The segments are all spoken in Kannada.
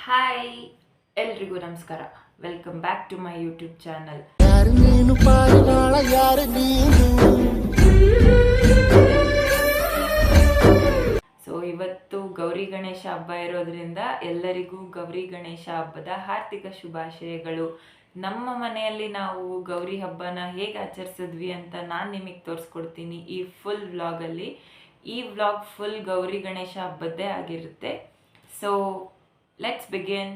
ಹಾಯ್, ಎಲ್ರಿಗೂ ನಮಸ್ಕಾರ. Welcome back to my YouTube channel. So ಇವತ್ತು ಗೌರಿ ಗಣೇಶ ಹಬ್ಬ ಇರೋದ್ರಿಂದ ಎಲ್ಲರಿಗೂ ಗೌರಿ ಗಣೇಶ ಹಬ್ಬದ ಹಾರ್ದಿಕ ಶುಭಾಶಯಗಳು. ನಮ್ಮ ಮನೆಯಲ್ಲಿ ನಾವು ಗೌರಿ ಹಬ್ಬನ ಹೇಗೆ ಆಚರಿಸಿದ್ವಿ ಅಂತ ನಾನು ನಿಮಗೆ ತೋರಿಸ್ಕೊಡ್ತೀನಿ ಈ ಫುಲ್ ವ್ಲಾಗಲ್ಲಿ. ಈ ವ್ಲಾಗ್ ಫುಲ್ ಗೌರಿ ಗಣೇಶ ಹಬ್ಬದ್ದೇ ಆಗಿರುತ್ತೆ. So let's begin.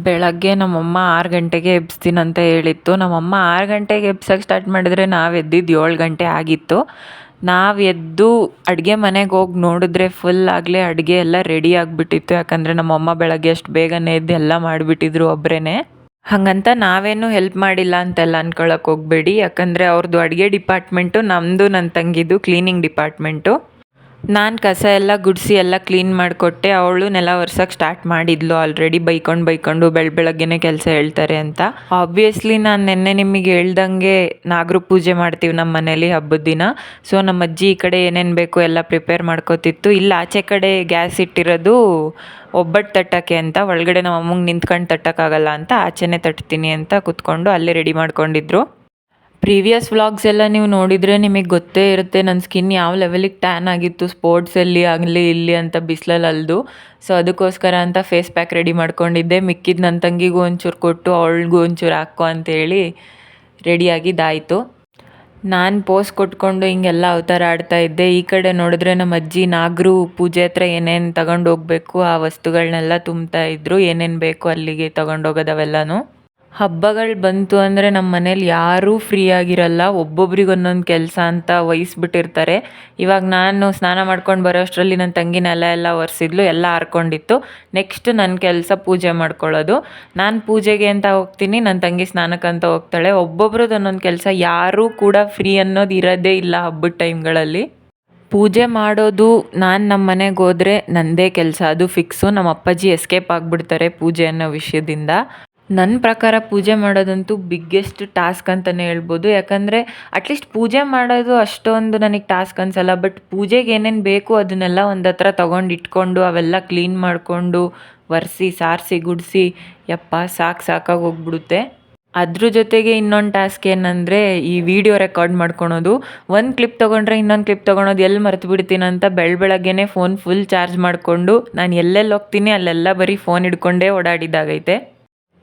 ಬೆಳಗ್ಗೆ ನಮ್ಮಮ್ಮ 6 ಗಂಟೆಗೆ ಎಬ್ಸ್ತೀನಂತ ಹೇಳಿತ್ತು. ನಮ್ಮಮ್ಮ 6 ಗಂಟೆಗೆ ಎಬ್ಸೋಕ್ಕೆ ಸ್ಟಾರ್ಟ್ ಮಾಡಿದ್ರೆ ನಾವು ಎದ್ದಿದ್ದು 7 ಗಂಟೆ ಆಗಿತ್ತು. ನಾವು ಎದ್ದು ಅಡುಗೆ ಮನೆಗೆ ಹೋಗಿ ನೋಡಿದ್ರೆ ಫುಲ್ ಆಗಲೇ ಅಡುಗೆ ಎಲ್ಲ ರೆಡಿ ಆಗಿಬಿಟ್ಟಿತ್ತು. ಯಾಕಂದರೆ ನಮ್ಮಮ್ಮ ಬೆಳಗ್ಗೆ ಅಷ್ಟು ಬೇಗನೆ ಎದ್ದು ಎಲ್ಲ ಮಾಡಿಬಿಟ್ಟಿದ್ರು ಒಬ್ಬರೇ. ಹಾಗಂತ ನಾವೇನು ಹೆಲ್ಪ್ ಮಾಡಿಲ್ಲ ಅಂತೆಲ್ಲ ಅಂದ್ಕೊಳಕ್ಕೆ ಹೋಗಬೇಡಿ. ಯಾಕಂದರೆ ಅವ್ರದ್ದು ಅಡುಗೆ ಡಿಪಾರ್ಟ್ಮೆಂಟು, ನಮ್ಮದು ನನ್ನ ತಂಗಿದು ಕ್ಲೀನಿಂಗ್ ಡಿಪಾರ್ಟ್ಮೆಂಟು. ನಾನು ಕಸ ಎಲ್ಲ ಗುಡಿಸಿ ಎಲ್ಲ ಕ್ಲೀನ್ ಮಾಡಿಕೊಟ್ಟೆ. ಅವಳು ನೆಲ ಒರ್ಸೋಕ್ಕೆ ಸ್ಟಾರ್ಟ್ ಮಾಡಿದ್ಲು ಆಲ್ರೆಡಿ. ಬೈಕೊಂಡು ಬೆಳಗ್ಗೆನೇ ಕೆಲಸ ಹೇಳ್ತಾರೆ ಅಂತ. ಆಬ್ವಿಯಸ್ಲಿ ನಾನು ನಿನ್ನೆ ನಿಮಗೆ ಹೇಳ್ದಂಗೆ ನಾಗರ ಪೂಜೆ ಮಾಡ್ತೀವಿ ನಮ್ಮ ಮನೇಲಿ ಹಬ್ಬದ ದಿನ. ಸೊ ನಮ್ಮ ಅಜ್ಜಿ ಈ ಕಡೆ ಏನೇನು ಬೇಕು ಎಲ್ಲ ಪ್ರಿಪೇರ್ ಮಾಡ್ಕೋತಿತ್ತು. ಇಲ್ಲಿ ಆಚೆ ಕಡೆ ಗ್ಯಾಸ್ ಇಟ್ಟಿರೋದು ಒಬ್ಬಟ್ಟು ತಟ್ಟಕ್ಕೆ ಅಂತ. ಒಳಗಡೆ ನಮ್ಮ ಅಮ್ಮಂಗೆ ನಿಂತ್ಕೊಂಡು ತಟ್ಟಕ್ಕಾಗಲ್ಲ ಅಂತ ಆಚೆನೇ ತಟ್ತೀನಿ ಅಂತ ಕೂತ್ಕೊಂಡು ಅಲ್ಲೇ ರೆಡಿ ಮಾಡ್ಕೊಂಡಿದ್ರು. ಪ್ರೀವಿಯಸ್ ವ್ಲಾಗ್ಸ್ ಎಲ್ಲ ನೀವು ನೋಡಿದರೆ ನಿಮಗೆ ಗೊತ್ತೇ ಇರುತ್ತೆ ನನ್ನ ಸ್ಕಿನ್ ಯಾವ ಲೆವೆಲಿಗೆ ಟ್ಯಾನ್ ಆಗಿತ್ತು ಸ್ಪೋರ್ಟ್ಸಲ್ಲಿ ಆಗಲಿ ಇಲ್ಲಿ ಅಂತ ಬಿಸಿಲಲ್ಲಿ ಅಲ್ದು. ಸೊ ಅದಕ್ಕೋಸ್ಕರ ಅಂತ ಫೇಸ್ ಪ್ಯಾಕ್ ರೆಡಿ ಮಾಡ್ಕೊಂಡಿದ್ದೆ. ಮಿಕ್ಕಿದ್ದು ನನ್ನ ತಂಗಿಗೂ ಒಂಚೂರು ಕೊಟ್ಟು ಅವಳಿಗೂ ಒಂಚೂರು ಹಾಕೋ ಅಂತೇಳಿ ರೆಡಿಯಾಗಿದ್ದಾಯಿತು. ನಾನು ಪೋಸ್ ಕೊಟ್ಕೊಂಡು ಹಿಂಗೆಲ್ಲ ಅವತಾರ ಆಡ್ತಾಯಿದ್ದೆ. ಈ ಕಡೆ ನೋಡಿದ್ರೆ ನಮ್ಮ ಅಜ್ಜಿ ನಾಗರು ಪೂಜೆ ಹತ್ರ ಏನೇನು ತಗೊಂಡು ಹೋಗಬೇಕು ಆ ವಸ್ತುಗಳನ್ನೆಲ್ಲ ತುಂಬ್ತಾಯಿದ್ರು. ಏನೇನು ಬೇಕು ಅಲ್ಲಿಗೆ ತೊಗೊಂಡೋಗೋದವೆಲ್ಲನೂ. ಹಬ್ಬಗಳು ಬಂತು ಅಂದರೆ ನಮ್ಮ ಮನೇಲಿ ಯಾರೂ ಫ್ರೀ ಆಗಿರಲ್ಲ. ಒಬ್ಬೊಬ್ರಿಗೆ ಒಂದೊಂದು ಕೆಲಸ ಅಂತ ವಹಿಸ್ಬಿಟ್ಟಿರ್ತಾರೆ. ಇವಾಗ ನಾನು ಸ್ನಾನ ಮಾಡ್ಕೊಂಡು ಬರೋ ಅಷ್ಟರಲ್ಲಿ ನನ್ನ ತಂಗಿ ನೆಲ ಎಲ್ಲ ಒರೆಸಿದ್ಲು, ಎಲ್ಲ ಹಾರ್ಕೊಂಡಿತ್ತು. ನೆಕ್ಸ್ಟ್ ನನ್ನ ಕೆಲಸ ಪೂಜೆ ಮಾಡ್ಕೊಳ್ಳೋದು. ನಾನು ಪೂಜೆಗೆ ಅಂತ ಹೋಗ್ತೀನಿ, ನನ್ನ ತಂಗಿ ಸ್ನಾನಕ್ಕಂತ ಹೋಗ್ತಾಳೆ. ಒಬ್ಬೊಬ್ರದ್ದು ಒಂದೊಂದು ಕೆಲಸ. ಯಾರೂ ಕೂಡ ಫ್ರೀ ಅನ್ನೋದು ಇರೋದೇ ಇಲ್ಲ ಹಬ್ಬದ ಟೈಮ್ಗಳಲ್ಲಿ. ಪೂಜೆ ಮಾಡೋದು ನಾನು ನಮ್ಮ ಮನೆಗೆ ಹೋದರೆ ನನ್ನದೇ ಕೆಲಸ, ಅದು ಫಿಕ್ಸು. ನಮ್ಮ ಅಪ್ಪಾಜಿ ಎಸ್ಕೇಪ್ ಆಗಿಬಿಡ್ತಾರೆ ಪೂಜೆ ಅನ್ನೋ ವಿಷಯದಿಂದ. ನನ್ನ ಪ್ರಕಾರ ಪೂಜೆ ಮಾಡೋದಂತೂ ಬಿಗ್ಗೆಸ್ಟ್ ಟಾಸ್ಕ್ ಅಂತಲೇ ಹೇಳ್ಬೋದು. ಯಾಕಂದರೆ ಅಟ್ಲೀಸ್ಟ್ ಪೂಜೆ ಮಾಡೋದು ಅಷ್ಟೊಂದು ನನಗೆ ಟಾಸ್ಕ್ ಅನಿಸಲ್ಲ. ಬಟ್ ಪೂಜೆಗೆ ಏನೇನು ಬೇಕು ಅದನ್ನೆಲ್ಲ ಒಂದು ಹತ್ರ ತೊಗೊಂಡು ಇಟ್ಕೊಂಡು ಅವೆಲ್ಲ ಕ್ಲೀನ್ ಮಾಡಿಕೊಂಡು ಒರೆಸಿ ಸಾರಿಸಿ ಗುಡಿಸಿ ಯಪ್ಪ ಸಾಕಾಗಿ ಹೋಗ್ಬಿಡುತ್ತೆ. ಅದ್ರ ಜೊತೆಗೆ ಇನ್ನೊಂದು ಟಾಸ್ಕ್ ಏನಂದರೆ ಈ ವಿಡಿಯೋ ರೆಕಾರ್ಡ್ ಮಾಡ್ಕೊಳೋದು. ಒಂದು ಕ್ಲಿಪ್ ತೊಗೊಂಡ್ರೆ ಇನ್ನೊಂದು ಕ್ಲಿಪ್ ತೊಗೊಳೋದು ಎಲ್ಲಿ ಮರೆತು ಬಿಡ್ತೀನಂತ ಬೆಳಗ್ಗೆನೇ ಫೋನ್ ಫುಲ್ ಚಾರ್ಜ್ ಮಾಡಿಕೊಂಡು ನಾನು ಎಲ್ಲೆಲ್ಲಿ ಹೋಗ್ತೀನಿ ಅಲ್ಲೆಲ್ಲ ಬರೀ ಫೋನ್ ಹಿಡ್ಕೊಂಡೇ ಓಡಾಡಿದ್ದಾಗೈತೆ.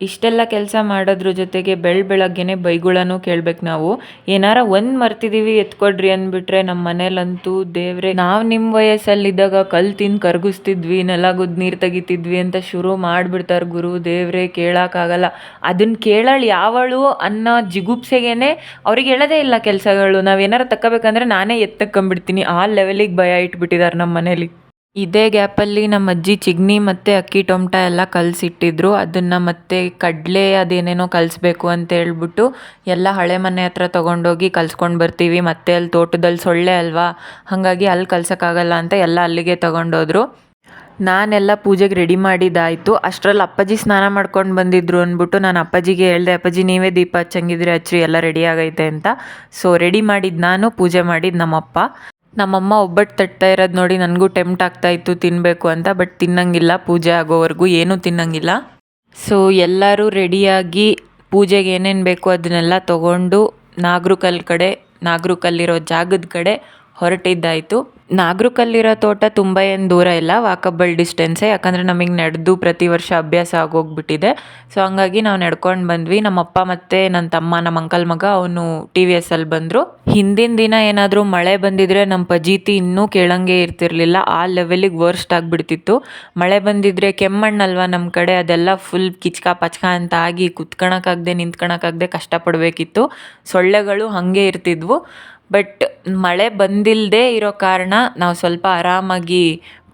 ಇಷ್ಟೆಲ್ಲ ಕೆಲಸ ಮಾಡೋದ್ರ ಜೊತೆಗೆ ಬೆಳಗ್ಗೆನೇ ಬೈಗುಳನೂ ಕೇಳ್ಬೇಕು ನಾವು. ಏನಾರ ಒಂದು ಮರ್ತಿದ್ದೀವಿ ಎತ್ಕೊಡ್ರಿ ಅಂದ್ಬಿಟ್ರೆ ನಮ್ಮ ಮನೇಲಂತೂ ದೇವ್ರೆ, ನಾವು ನಿಮ್ಮ ವಯಸ್ಸಲ್ಲಿದ್ದಾಗ ಕಲ್ಲು ತಿಂದು ಕರಗಿಸ್ತಿದ್ವಿ, ನೆಲಗುದ್ದು ನೀರು ತೆಗಿತಿದ್ವಿ ಅಂತ ಶುರು ಮಾಡಿಬಿಡ್ತಾರೆ ಗುರು ದೇವ್ರೆ. ಕೇಳೋಕ್ಕಾಗಲ್ಲ. ಅದನ್ನು ಕೇಳೋಳು ಯಾವಳು ಅನ್ನೋ ಜಿಗುಪ್ಸೆಗೇ ಅವ್ರಿಗೆ ಹೇಳೋದೇ ಇಲ್ಲ ಕೆಲಸಗಳು. ನಾವೇನಾರು ತಗೋಬೇಕಂದ್ರೆ ನಾನೇ ಎತ್ತಕ್ಕೊಂಬಿಡ್ತೀನಿ. ಆ ಲೆವೆಲಿಗೆ ಭಯ ಇಟ್ಬಿಟ್ಟಿದ್ದಾರೆ ನಮ್ಮ ಮನೇಲಿ. ಇದೇ ಗ್ಯಾಪಲ್ಲಿ ನಮ್ಮ ಅಜ್ಜಿ ಚಿಗ್ನಿ ಮತ್ತು ಅಕ್ಕಿ ಟೊಮಟ ಎಲ್ಲ ಕಲಸಿಟ್ಟಿದ್ರು. ಅದನ್ನು ಮತ್ತೆ ಕಡಲೆ ಅದೇನೇನೋ ಕಲಿಸ್ಬೇಕು ಅಂತ ಹೇಳ್ಬಿಟ್ಟು ಎಲ್ಲ ಹಳೆ ಮನೆ ಹತ್ರ ತೊಗೊಂಡೋಗಿ ಕಲ್ಸ್ಕೊಂಡು ಬರ್ತೀವಿ. ಮತ್ತೆ ಅಲ್ಲಿ ತೋಟದಲ್ಲಿ ಸೊಳ್ಳೆ ಅಲ್ವಾ, ಹಾಗಾಗಿ ಅಲ್ಲಿ ಕಲ್ಸೋಕ್ಕಾಗಲ್ಲ ಅಂತ ಎಲ್ಲ ಅಲ್ಲಿಗೆ ತೊಗೊಂಡೋದ್ರು. ನಾನೆಲ್ಲ ಪೂಜೆಗೆ ರೆಡಿ ಮಾಡಿದ್ದಾಯಿತು. ಅಷ್ಟರಲ್ಲಿ ಅಪ್ಪಾಜಿ ಸ್ನಾನ ಮಾಡ್ಕೊಂಡು ಬಂದಿದ್ರು ಅಂದ್ಬಿಟ್ಟು ನಾನು ಅಪ್ಪಾಜಿಗೆ ಹೇಳಿದೆ, ಅಪ್ಪಾಜಿ ನೀವೇ ದೀಪ ಹಚ್ಚಂಗಿದ್ರೆ ಹಚ್ಚಿರಿ, ಎಲ್ಲ ರೆಡಿ ಆಗೈತೆ ಅಂತ. ಸೊ ರೆಡಿ ಮಾಡಿದ್ದು ನಾನು, ಪೂಜೆ ಮಾಡಿದ್ದು ನಮ್ಮಪ್ಪ. ನಮ್ಮಮ್ಮ ಒಬ್ಬಟ್ಟು ತಟ್ತಾ ಇರೋದು ನೋಡಿ ನನಗೂ ಟೆಂಪ್ಟ್ ಆಗ್ತಾಯಿತ್ತು ತಿನ್ನಬೇಕು ಅಂತ. ಬಟ್ ತಿನ್ನಂಗಿಲ್ಲ, ಪೂಜೆ ಆಗೋವರೆಗೂ ಏನೂ ತಿನ್ನಂಗಿಲ್ಲ. ಸೊ ಎಲ್ಲರೂ ರೆಡಿಯಾಗಿ ಪೂಜೆಗೆ ಏನೇನು ಬೇಕು ಅದನ್ನೆಲ್ಲ ತೊಗೊಂಡು ನಾಗರ ಕಲ್ಲಿರೋ ಜಾಗದ ಕಡೆ ಹೊರಟಿದ್ದಾಯಿತು. ನಾಗರ ಕಲ್ಲಿರೋ ತೋಟ ತುಂಬ ಏನು ದೂರ ಇಲ್ಲ, ವಾಕಬಲ್ ಡಿಸ್ಟೆನ್ಸೇ. ಯಾಕಂದರೆ ನಮಗೆ ನಡೆದು ಪ್ರತಿ ವರ್ಷ ಅಭ್ಯಾಸ ಆಗೋಗ್ಬಿಟ್ಟಿದೆ. ಸೊ ಹಂಗಾಗಿ ನಾವು ನಡ್ಕೊಂಡು ಬಂದ್ವಿ. ನಮ್ಮಪ್ಪ ಮತ್ತು ನನ್ನ ತಮ್ಮ, ನಮ್ಮ ಅಂಕಲ್ ಮಗ, ಅವನು TVSಲ್ಲಿ ಬಂದರು. ಹಿಂದಿನ ದಿನ ಏನಾದರೂ ಮಳೆ ಬಂದಿದ್ರೆ ನಮ್ಮ ಪಜೀತಿ ಇನ್ನೂ ಕೇಳಂಗೆ ಇರ್ತಿರ್ಲಿಲ್ಲ. ಆ ಲೆವೆಲಿಗೆ ವರ್ಸ್ಟ್ ಆಗಿಬಿಡ್ತಿತ್ತು. ಮಳೆ ಬಂದಿದ್ರೆ ಕೆಮ್ಮಣ್ಣಲ್ವ ನಮ್ಮ ಕಡೆ, ಅದೆಲ್ಲ ಫುಲ್ ಕಿಚ್ಕ ಪಚ್ಕ ಅಂತ ಆಗಿ ಕುತ್ಕೊಳಕ್ಕಾಗದೆ ನಿಂತ್ಕೊಳಕ್ಕಾಗದೆ ಕಷ್ಟಪಡಬೇಕಿತ್ತು. ಸೊಳ್ಳೆಗಳು ಹಾಗೆ ಇರ್ತಿದ್ವು. ಬಟ್ ಮಳೆ ಬಂದಿಲ್ಲದೆ ಇರೋ ಕಾರಣ ನಾವು ಸ್ವಲ್ಪ ಆರಾಮಾಗಿ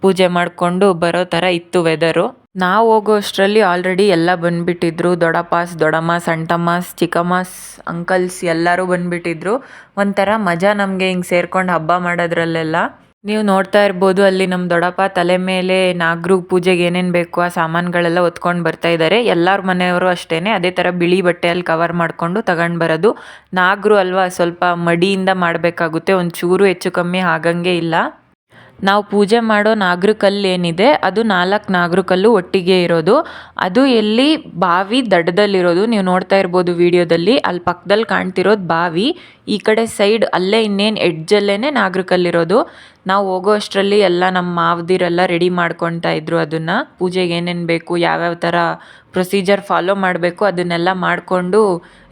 ಪೂಜೆ ಮಾಡಿಕೊಂಡು ಬರೋ ಥರ ಇತ್ತು ವೆದರು. ನಾವು ಹೋಗೋ ಅಷ್ಟರಲ್ಲಿ ಆಲ್ರೆಡಿ ಎಲ್ಲ ಬಂದುಬಿಟ್ಟಿದ್ರು. ದೊಡ್ಡಪ್ಪಾಸ್, ದೊಡ್ಡಮ್ಮ, ಸಣ್ಣತಮ್ಮಸ್, ಚಿಕ್ಕಮ್ಮಸ್, ಅಂಕಲ್ಸ್ ಎಲ್ಲರೂ ಬಂದುಬಿಟ್ಟಿದ್ರು. ಒಂಥರ ಮಜಾ ನಮಗೆ ಹಿಂಗೆ ಸೇರ್ಕೊಂಡು ಹಬ್ಬ ಮಾಡೋದ್ರಲ್ಲೆಲ್ಲ. ನೀವು ನೋಡ್ತಾ ಇರ್ಬೋದು ಅಲ್ಲಿ ನಮ್ಮ ದೊಡ್ಡಪ್ಪ ತಲೆ ಮೇಲೆ ನಾಗರ ಪೂಜೆಗೆ ಏನೇನು ಬೇಕು ಆ ಸಾಮಾನುಗಳೆಲ್ಲ ಹೊತ್ಕೊಂಡು ಬರ್ತಾ ಇದ್ದಾರೆ. ಎಲ್ಲರ ಮನೆಯವರು ಅಷ್ಟೇ ಅದೇ ಥರ ಬಿಳಿ ಬಟ್ಟೆಯಲ್ಲಿ ಕವರ್ ಮಾಡಿಕೊಂಡು ತಗೊಂಡು ಬರೋದು. ನಾಗರು ಅಲ್ವಾ, ಸ್ವಲ್ಪ ಮಡಿಯಿಂದ ಮಾಡಬೇಕಾಗುತ್ತೆ, ಒಂಚೂರು ಹೆಚ್ಚು ಕಮ್ಮಿ ಆಗಂಗೆ ಇಲ್ಲ. ನಾವು ಪೂಜೆ ಮಾಡೋ ನಾಗರ ಕಲ್ಲು ಏನಿದೆ ಅದು 4 ನಾಗರ ಕಲ್ಲು ಒಟ್ಟಿಗೆ ಇರೋದು. ಅದು ಎಲ್ಲಿ ಬಾವಿ ದಡದಲ್ಲಿರೋದು, ನೀವು ನೋಡ್ತಾ ಇರ್ಬೋದು ವಿಡಿಯೋದಲ್ಲಿ. ಅಲ್ಲಿ ಪಕ್ಕದಲ್ಲಿ ಕಾಣ್ತಿರೋದು ಬಾವಿ, ಈ ಕಡೆ ಸೈಡ್ ಅಲ್ಲೇ ಇನ್ನೇನು ಎಡ್ಜಲ್ಲೇ ನಾಗರ ಕಲ್ಲಿರೋದು. ನಾವು ಹೋಗೋ ಅಷ್ಟರಲ್ಲಿ ಎಲ್ಲ ನಮ್ಮ ಮಾವದಿರೆಲ್ಲ ರೆಡಿ ಮಾಡ್ಕೊತಾ ಇದ್ರು. ಅದನ್ನು ಪೂಜೆಗೆ ಏನೇನು ಬೇಕು, ಯಾವ್ಯಾವ ಥರ ಪ್ರೊಸೀಜರ್ ಫಾಲೋ ಮಾಡಬೇಕು ಅದನ್ನೆಲ್ಲ ಮಾಡಿಕೊಂಡು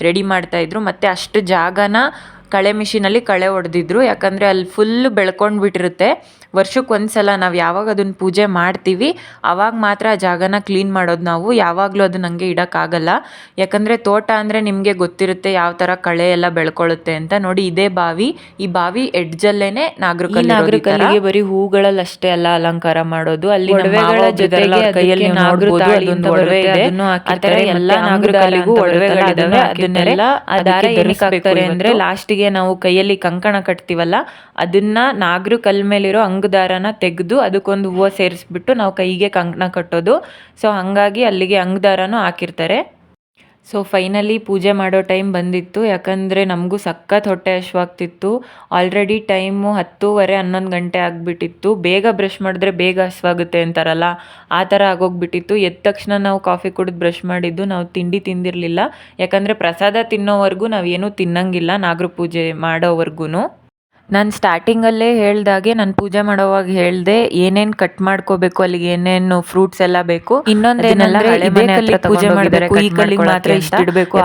ರೆಡಿ ಮಾಡ್ತಾಯಿದ್ರು. ಮತ್ತು ಅಷ್ಟು ಜಾಗನ ಕಳೆ ಮಿಷಿನಲ್ಲಿ ಕಳೆ ಹೊಡೆದಿದ್ರು, ಯಾಕಂದರೆ ಅಲ್ಲಿ ಫುಲ್ ಬೆಳ್ಕೊಂಡು ಬಿಟ್ಟಿರುತ್ತೆ. ವರ್ಷಕ್ಕೆ ಒಂದು ಸಲ ನಾವು ಯಾವಾಗ ಅದನ್ನು ಪೂಜೆ ಮಾಡ್ತೀವಿ ಆವಾಗ ಮಾತ್ರ ಆ ಜಾಗನ ಕ್ಲೀನ್ ಮಾಡೋದು ನಾವು. ಯಾವಾಗಲೂ ಅದನ್ನ ಹಂಗೆ ಇಡೋಕ್ಕಾಗಲ್ಲ, ಯಾಕಂದರೆ ತೋಟ ಅಂದರೆ ನಿಮಗೆ ಗೊತ್ತಿರುತ್ತೆ ಯಾವ ಥರ ಕಳೆ ಎಲ್ಲ ಬೆಳ್ಕೊಳ್ಳುತ್ತೆ ಅಂತ. ನೋಡಿ ಇದೇ ಬಾವಿ, ಈ ಬಾವಿ ಎಡ್ಜಲ್ಲೇ ನಾಗರಕಲ್ಲಿಗೆ ಬರೀ ಹೂಗಳಲ್ಲಿ ಅಷ್ಟೇ ಅಲ್ಲ ಅಲಂಕಾರ ಮಾಡೋದು, ಅಲ್ಲಿ ಒಡವೆಗಳ ಜೊತೆಗೆ ಕೈಯಲ್ಲಿ ಒಡವೆ ಇದೆ, ಆ ಥರ ಎಲ್ಲ ನಾಗರಕಲ್ಲಿಗೂ ಒಡವೆಗಳಿದಾವೆ. ಅದನ್ನೆಲ್ಲ ದಾರ ಏನಕ್ಕೆ ಹಾಕ್ತಾರೆ ಅಂದರೆ ಲಾಸ್ಟಿಗೆ ನಾವು ಕೈಯಲ್ಲಿ ಕಂಕಣ ಕಟ್ತೀವಲ್ಲ ಅದನ್ನ ನಾಗರ ಕಲ್ ಮೇಲಿರೋ ದಾರನ ತೆಗೆದು ಅದಕ್ಕೊಂದು ಹೂವು ಸೇರಿಸ್ಬಿಟ್ಟು ನಾವು ಕೈಗೆ ಕಂಕಣ ಕಟ್ಟೋದು. ಸೊ ಹಾಗಾಗಿ ಅಲ್ಲಿಗೆ ದಾರನೂ ಹಾಕಿರ್ತಾರೆ. ಸೊ ಫೈನಲಿ ಪೂಜೆ ಮಾಡೋ ಟೈಮ್ ಬಂದಿತ್ತು, ಯಾಕಂದರೆ ನಮಗೂ ಸಖತ್ ಹೊಟ್ಟೆ ಹಶ್ವಾಗ್ತಿತ್ತು. ಆಲ್ರೆಡಿ ಟೈಮು 10:30 11 ಗಂಟೆ ಆಗಿಬಿಟ್ಟಿತ್ತು. ಬೇಗ ಬ್ರಷ್ ಮಾಡಿದ್ರೆ ಬೇಗ ಹಶ್ವಾಗುತ್ತೆ ಅಂತಾರಲ್ಲ, ಆ ಥರ ಆಗೋಗ್ಬಿಟ್ಟಿತ್ತು. ಎದ್ದ ತಕ್ಷಣ ನಾವು ಕಾಫಿ ಕುಡಿದು ಬ್ರಷ್ ಮಾಡಿದ್ದು. ನಾವು ತಿಂಡಿ ತಿಂದಿರಲಿಲ್ಲ, ಯಾಕಂದರೆ ಪ್ರಸಾದ ತಿನ್ನೋವರೆಗೂ ನಾವೇನೂ ತಿನ್ನಂಗಿಲ್ಲ ನಾಗರ ಪೂಜೆ ಮಾಡೋವರೆಗೂ. ನಾನು ಸ್ಟಾರ್ಟಿಂಗಲ್ಲೇ ಹೇಳ್ದಾಗೆ ನಾನು ಪೂಜೆ ಮಾಡೋವಾಗ ಹೇಳಿದೆ ಏನೇನು ಕಟ್ ಮಾಡ್ಕೋಬೇಕು, ಅಲ್ಲಿಗೆ ಏನೇನು ಫ್ರೂಟ್ಸ್ ಎಲ್ಲ ಬೇಕು. ಇನ್ನೊಂದೇನೆಲ್ಲ ಪೂಜೆ ಮಾಡಬೇಕು, ಈ ಕಲ್ಲಿಗೆ ಮಾತ್ರ ಇಷ್ಟು ಇಡಬೇಕು,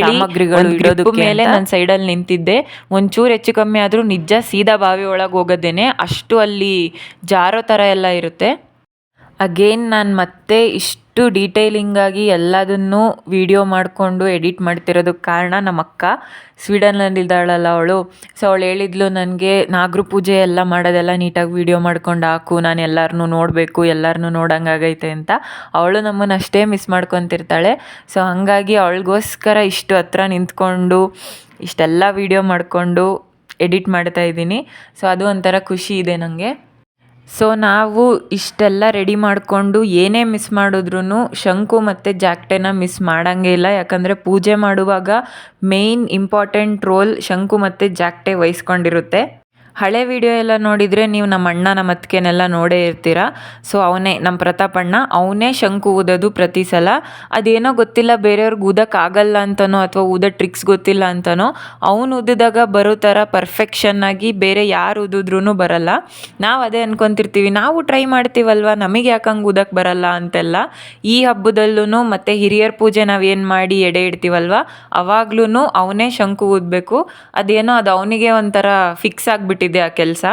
ಸಾಮಗ್ರಿಗಳು ಮೇಲೆ ನನ್ನ ಸೈಡಲ್ಲಿ ನಿಂತಿದ್ದೆ. ಒಂಚೂರು ಹೆಚ್ಚು ಕಮ್ಮಿ ಆದರೂ ನಿಜ ಸೀದಾ ಬಾವಿ ಒಳಗೆ ಹೋಗೋದೇನೆ, ಅಷ್ಟು ಅಲ್ಲಿ ಜಾರೋ ಥರ ಎಲ್ಲ ಇರುತ್ತೆ. ಅಗೇನ್ ನಾನು ಮತ್ತೆ ಇಷ್ಟು ಡೀಟೇಲಿಂಗಾಗಿ ಎಲ್ಲದನ್ನು ವಿಡಿಯೋ ಮಾಡಿಕೊಂಡು ಎಡಿಟ್ ಮಾಡ್ತಿರೋದಕ್ಕೆ ಕಾರಣ ನಮ್ಮ ಅಕ್ಕ ಸ್ವೀಡನ್ನಲ್ಲಿದ್ದಾಳಲ್ಲ ಅವಳು. ಸೊ ಅವಳು ಹೇಳಿದ್ಲು ನನಗೆ ನಾಗರ ಪೂಜೆ ಎಲ್ಲ ಮಾಡೋದೆಲ್ಲ ನೀಟಾಗಿ ವಿಡಿಯೋ ಮಾಡ್ಕೊಂಡು ಹಾಕು, ನಾನು ಎಲ್ಲರನ್ನೂ ನೋಡಬೇಕು, ಎಲ್ಲರನ್ನೂ ನೋಡೋಂಗಾಗೈತೆ ಅಂತ. ಅವಳು ನಮ್ಮನ್ನು ಅಷ್ಟೇ ಮಿಸ್ ಮಾಡ್ಕೊತಿರ್ತಾಳೆ. ಸೊ ಹಾಗಾಗಿ ಅವಳಿಗೋಸ್ಕರ ಇಷ್ಟು ಹತ್ರ ನಿಂತ್ಕೊಂಡು ಇಷ್ಟೆಲ್ಲ ವಿಡಿಯೋ ಮಾಡಿಕೊಂಡು ಎಡಿಟ್ ಮಾಡ್ತಾಯಿದ್ದೀನಿ. ಸೊ ಅದು ಒಂಥರ ಖುಷಿ ಇದೆ ನನಗೆ. ಸೊ ನಾವು ಇಷ್ಟೆಲ್ಲ ರೆಡಿ ಮಾಡಿಕೊಂಡು ಏನೇ ಮಿಸ್ ಮಾಡಿದ್ರೂ ಶಂಕು ಮತ್ತು ಜಾಕ್ಟೆನ ಮಿಸ್ ಮಾಡೋಂಗೇ ಇಲ್ಲ, ಯಾಕಂದರೆ ಪೂಜೆ ಮಾಡುವಾಗ ಮೇಯ್ನ್ ಇಂಪಾರ್ಟೆಂಟ್ ರೋಲ್ ಶಂಕು ಮತ್ತು ಜಾಕ್ಟೆ ವಹಿಸ್ಕೊಂಡಿರುತ್ತೆ. ಹಳೆ ವಿಡಿಯೋ ಎಲ್ಲ ನೋಡಿದರೆ ನೀವು ನಮ್ಮ ಅಣ್ಣ ನಮ್ಮ ಅತ್ತಿಗೆನೆಲ್ಲ ನೋಡೇ ಇರ್ತೀರ. ಸೊ ಅವನೇ ನಮ್ಮ ಪ್ರತಾಪಣ್ಣ, ಅವನೇ ಶಂಕು ಊದೋದು ಪ್ರತಿ ಸಲ. ಅದೇನೋ ಗೊತ್ತಿಲ್ಲ, ಬೇರೆಯವ್ರಿಗೆ ಊದೋಕ್ಕಾಗಲ್ಲ ಅಂತನೋ ಅಥವಾ ಊದೋ ಟ್ರಿಕ್ಸ್ ಗೊತ್ತಿಲ್ಲ ಅಂತನೋ ಅವನು ಊದಿದಾಗ ಬರೋ ಥರ ಪರ್ಫೆಕ್ಷನ್ನಾಗಿ ಬೇರೆ ಯಾರು ಊದಿದ್ರೂ ಬರಲ್ಲ. ನಾವು ಅದೇ ಅಂದ್ಕೊತಿರ್ತೀವಿ, ನಾವು ಟ್ರೈ ಮಾಡ್ತೀವಲ್ವ, ನಮಗೆ ಯಾಕೆ ಹಂಗೆ ಊದಕ್ಕೆ ಬರಲ್ಲ ಅಂತೆಲ್ಲ. ಈ ಹಬ್ಬದಲ್ಲೂ ಮತ್ತು ಹಿರಿಯರ ಪೂಜೆ ನಾವೇನು ಮಾಡಿ ಎಡೆ ಇಡ್ತೀವಲ್ವ ಅವಾಗ್ಲೂ ಅವನೇ ಶಂಕು ಊದಬೇಕು. ಅದೇನೋ ಅದು ಅವನಿಗೆ ಒಂಥರ ಫಿಕ್ಸ್ ಆಗಿಬಿಟ್ಟಿದೆ ಆ ಕೆಲಸ.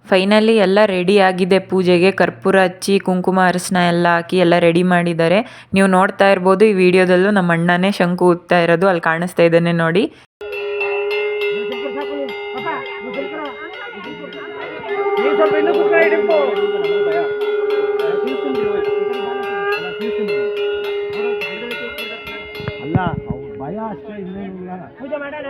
ಫೈನಲಿ ಎಲ್ಲ ರೆಡಿ ಆಗಿದೆ ಪೂಜೆಗೆ. ಕರ್ಪೂರ ಹಚ್ಚಿ ಕುಂಕುಮ ಅರಿಶಿನ ಎಲ್ಲ ಹಾಕಿ ಎಲ್ಲ ರೆಡಿ ಮಾಡಿದ್ದಾರೆ. ನೀವು ನೋಡ್ತಾ ಇರ್ಬೋದು ಈ ವಿಡಿಯೋದಲ್ಲೂ ನಮ್ಮ ಅಣ್ಣನೇ ಶಂಕು ಊದ್ತಾ ಇರೋದು, ಅಲ್ಲಿ ಕಾಣಿಸ್ತಾ ಇದ್ದಾನೆ ನೋಡಿ. ಅಲ್ಲ ಭಯ ಅಷ್ಟೇ, ಪೂಜೆ ಮಾಡೋಣ.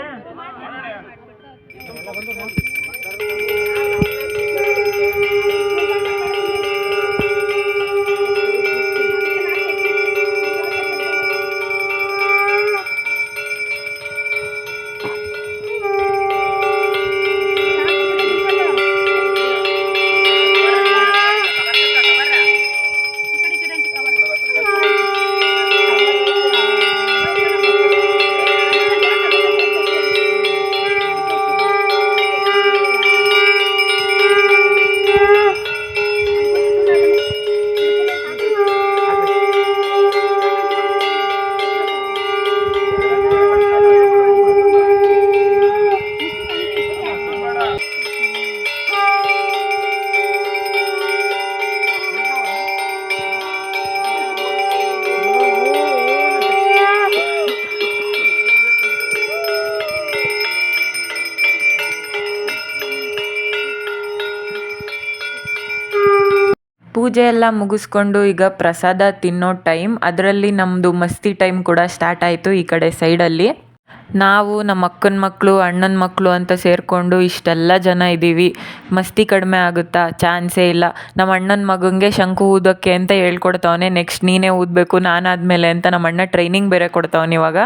ಪೂಜೆ ಎಲ್ಲ ಮುಗಿಸ್ಕೊಂಡು ಈಗ ಪ್ರಸಾದ ತಿನ್ನೋ ಟೈಮ್, ಅದರಲ್ಲಿ ನಮ್ಮದು ಮಸ್ತಿ ಟೈಮ್ ಕೂಡ ಸ್ಟಾರ್ಟ್ ಆಯಿತು ಈ ಕಡೆ ಸೈಡಲ್ಲಿ. ನಾವು ನಮ್ಮ ಅಕ್ಕನ ಮಕ್ಕಳು ಅಣ್ಣನ ಮಕ್ಕಳು ಅಂತ ಸೇರಿಕೊಂಡು ಇಷ್ಟೆಲ್ಲ ಜನ ಇದ್ದೀವಿ. ಮಸ್ತಿ ಕಡಿಮೆ ಆಗುತ್ತಾ? ಚಾನ್ಸೇ ಇಲ್ಲ. ನಮ್ಮ ಅಣ್ಣನ ಮಗನಿಗೆ ಶಂಕು ಊದೋಕ್ಕೆ ಅಂತ ಹೇಳ್ಕೊಡ್ತಾವನೆ. ನೆಕ್ಸ್ಟ್ ನೀನೇ ಊದಬೇಕು ನಾನಾದ್ಮೇಲೆ ಅಂತ ನಮ್ಮ ಅಣ್ಣ ಟ್ರೈನಿಂಗ್ ಬೇರೆ ಕೊಡ್ತಾವನೆ ಇವಾಗ.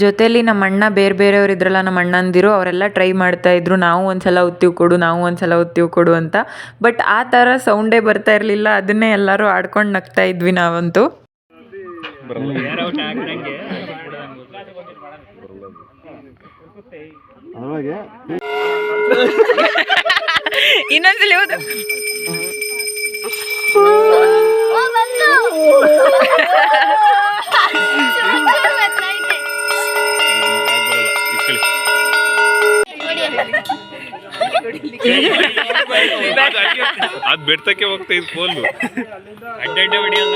ಜೊತೇಲಿ ನಮ್ಮ ಅಣ್ಣ ಬೇರೆಯವ್ರು ಇದ್ರಲ್ಲ, ನಮ್ಮ ಅಣ್ಣಂದಿರು ಅವರೆಲ್ಲ ಟ್ರೈ ಮಾಡ್ತಾಯಿದ್ರು, ನಾವು ಒಂದ್ಸಲ ಒತ್ತೀವಿ ಕೊಡು ಅಂತ. ಬಟ್ ಆ ಥರ ಸೌಂಡೇ ಬರ್ತಾ ಇರಲಿಲ್ಲ. ಅದನ್ನೇ ಎಲ್ಲರೂ ಆಡ್ಕೊಂಡು ನಗ್ತಾ ಇದ್ವಿ ನಾವಂತೂ. ಇನ್ನೊಂದ್ಸಲ ಹೌದು ಅದ್ ಬೆಡ್ತಕ್ಕೆ ಹೋಗ್ತಾ ಇದ್ ಫೋನ್ ಅಡ್ಡ ಹೊಡಿಯಲ್ಲ.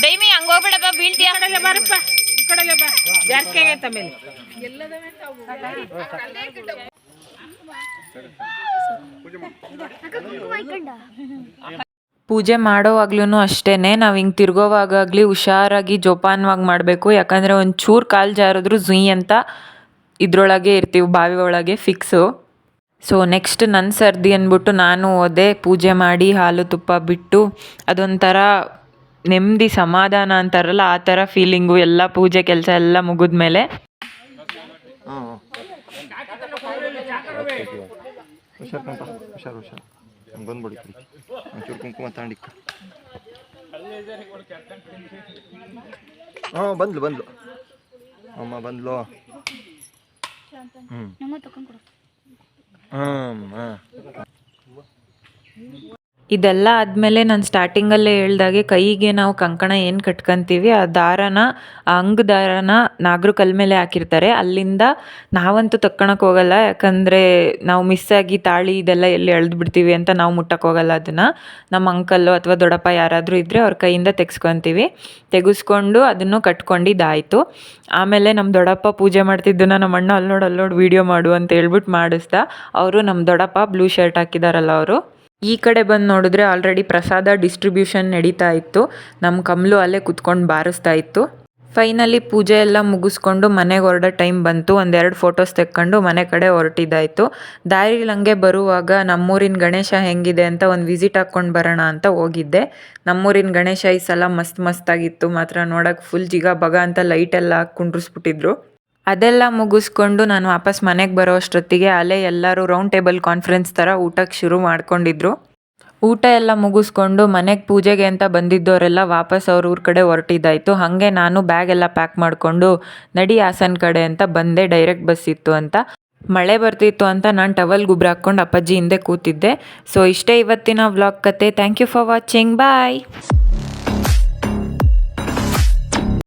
ಡೈಮಿ ಹಂಗ ಹೋಗ್ಬಿಡಪ್ಪ, ಬೀಳ್ತೀಯ. ಬಾರಪ್ಪ ಈ ಕಡೆ ಬಾ, ಜಾಸ್ತಿ ಆಗೈತೆ ಆಮೇಲೆ. ಪೂಜೆ ಮಾಡೋವಾಗ್ಲೂ ಅಷ್ಟೇ, ನಾವು ಹಿಂಗೆ ತಿರ್ಗೋವಾಗಲಿ ಹುಷಾರಾಗಿ ಜೋಪಾನವಾಗಿ ಮಾಡಬೇಕು. ಯಾಕಂದರೆ ಒಂಚೂರು ಕಾಲು ಜಾರಿದ್ರು ಝುಯ್ ಅಂತ ಇದ್ರೊಳಗೆ ಇರ್ತೀವಿ, ಬಾವಿ ಒಳಗೆ ಫಿಕ್ಸು. ಸೊ ನೆಕ್ಸ್ಟ್ ನನ್ನ ಸರ್ದಿ ಅಂದ್ಬಿಟ್ಟು ನಾನು ಹೋದೆ. ಪೂಜೆ ಮಾಡಿ ಹಾಲು ತುಪ್ಪ ಬಿಟ್ಟು ಅದೊಂಥರ ನೆಮ್ಮದಿ ಸಮಾಧಾನ ಅಂತಾರಲ್ಲ ಆ ಥರ ಫೀಲಿಂಗು. ಎಲ್ಲ ಪೂಜೆ ಕೆಲಸ ಎಲ್ಲ ಮುಗಿದ್ಮೇಲೆ ಬಂದ್ಬಿಡಿ ಒಂಚೂರು ಕುಂಕುಮ ತಾಂಡಿಕ್ಕ. ಬಂದ್ಲು ಅಮ್ಮ ಬಂದ್ಲು. ಇದೆಲ್ಲ ಆದಮೇಲೆ ನಾನು ಸ್ಟಾರ್ಟಿಂಗಲ್ಲೇ ಹೇಳ್ದಾಗೆ ಕೈಗೆ ನಾವು ಕಂಕಣ ಏನು ಕಟ್ಕೊತೀವಿ ಆ ದಾರನ, ಆ ಅಂಗ ದಾರನ ನಾಗರ ಕಲ್ ಮೇಲೆ ಹಾಕಿರ್ತಾರೆ. ಅಲ್ಲಿಂದ ನಾವಂತೂ ತಕ್ಕೊಳಕ್ಕೆ ಹೋಗಲ್ಲ, ಯಾಕಂದರೆ ನಾವು ಮಿಸ್ಸಾಗಿ ತಾಳಿ ಇದೆಲ್ಲ ಎಲ್ಲಿ ಎಳ್ದು ಬಿಡ್ತೀವಿ ಅಂತ ನಾವು ಮುಟ್ಟಕ್ಕೆ ಹೋಗಲ್ಲ. ಅದನ್ನು ನಮ್ಮ ಅಂಕಲ್ಲು ಅಥವಾ ದೊಡ್ಡಪ್ಪ ಯಾರಾದರೂ ಇದ್ದರೆ ಅವ್ರ ಕೈಯಿಂದ ತೆಗೆಸ್ಕೊಂಡು ಅದನ್ನು ಕಟ್ಕೊಂಡಿದ್ದಾಯಿತು. ಆಮೇಲೆ ನಮ್ಮ ದೊಡ್ಡಪ್ಪ ಪೂಜೆ ಮಾಡ್ತಿದ್ದನ್ನ ನಮ್ಮ ಅಣ್ಣ ಅಲ್ಲೋಡು ವೀಡಿಯೋ ಮಾಡು ಅಂತ ಹೇಳ್ಬಿಟ್ಟು ಮಾಡಿಸ್ದ. ಅವರು ನಮ್ಮ ದೊಡ್ಡಪ್ಪ ಬ್ಲೂ ಶರ್ಟ್ ಹಾಕಿದಾರಲ್ಲ ಅವರು. ಈ ಕಡೆ ಬಂದು ನೋಡಿದ್ರೆ ಆಲ್ರೆಡಿ ಪ್ರಸಾದ ಡಿಸ್ಟ್ರಿಬ್ಯೂಷನ್ ನಡೀತಾ ಇತ್ತು. ನಮ್ಮ ಕಮಲು ಅಲ್ಲೇ ಕುತ್ಕೊಂಡು ಬಾರಿಸ್ತಾ ಇತ್ತು. ಫೈನಲಿ ಪೂಜೆ ಎಲ್ಲ ಮುಗಿಸ್ಕೊಂಡು ಮನೆಗೆ ಹೊರಡೋ ಟೈಮ್ ಬಂತು. ಒಂದೆರಡು ಫೋಟೋಸ್ ತೆಕ್ಕೊಂಡು ಮನೆ ಕಡೆ ಹೊರಟಿದ್ದಾಯಿತು. ದಾರಿಲಿ ಹಂಗೆ ಬರುವಾಗ ನಮ್ಮೂರಿನ ಗಣೇಶ ಹೆಂಗಿದೆ ಅಂತ ಒಂದು ವಿಸಿಟ್ ಹಾಕ್ಕೊಂಡು ಬರೋಣ ಅಂತ ಹೋಗಿದ್ದೆ. ನಮ್ಮೂರಿನ ಗಣೇಶ ಈ ಸಲ ಮಸ್ತಾಗಿತ್ತು ಮಾತ್ರ, ನೋಡೋಕೆ ಫುಲ್ ಜಿಗ ಬಗ ಅಂತ ಲೈಟೆಲ್ಲ ಹಾಕಿ ಕುಂಡ್ರಿಸ್ಬಿಟ್ಟಿದ್ರು. ಅದೆಲ್ಲ ಮುಗಿಸ್ಕೊಂಡು ನಾನು ವಾಪಸ್ ಮನೆಗೆ ಬರೋ ಅಷ್ಟೊತ್ತಿಗೆ ಅಲ್ಲೇ ಎಲ್ಲರೂ ರೌಂಡ್ ಟೇಬಲ್ ಕಾನ್ಫರೆನ್ಸ್ ಥರ ಊಟಕ್ಕೆ ಶುರು ಮಾಡ್ಕೊಂಡಿದ್ರು. ಊಟ ಎಲ್ಲ ಮುಗಿಸ್ಕೊಂಡು ಮನೆಗೆ ಪೂಜೆಗೆ ಅಂತ ಬಂದಿದ್ದವರೆಲ್ಲ ವಾಪಸ್ ಅವ್ರ ಊರ ಕಡೆ ಹೊರಟಿದ್ದಾಯಿತು. ಹಾಗೆ ನಾನು ಬ್ಯಾಗ್ ಎಲ್ಲ ಪ್ಯಾಕ್ ಮಾಡಿಕೊಂಡು ನಡಿ ಹಾಸನ ಕಡೆ ಅಂತ ಬಂದೆ. ಡೈರೆಕ್ಟ್ ಬಸ್ ಇತ್ತು ಅಂತ. ಮಳೆ ಬರ್ತಿತ್ತು ಅಂತ ನಾನು ಟವಲ್ ಗುಬ್ರ ಹಾಕ್ಕೊಂಡು ಅಪ್ಪಾಜಿ ಹಿಂದೆ ಕೂತಿದ್ದೆ. ಸೊ ಇಷ್ಟೇ ಇವತ್ತಿನ ವ್ಲಾಗ್ ಕತೆ. Thank you for watching. Bye.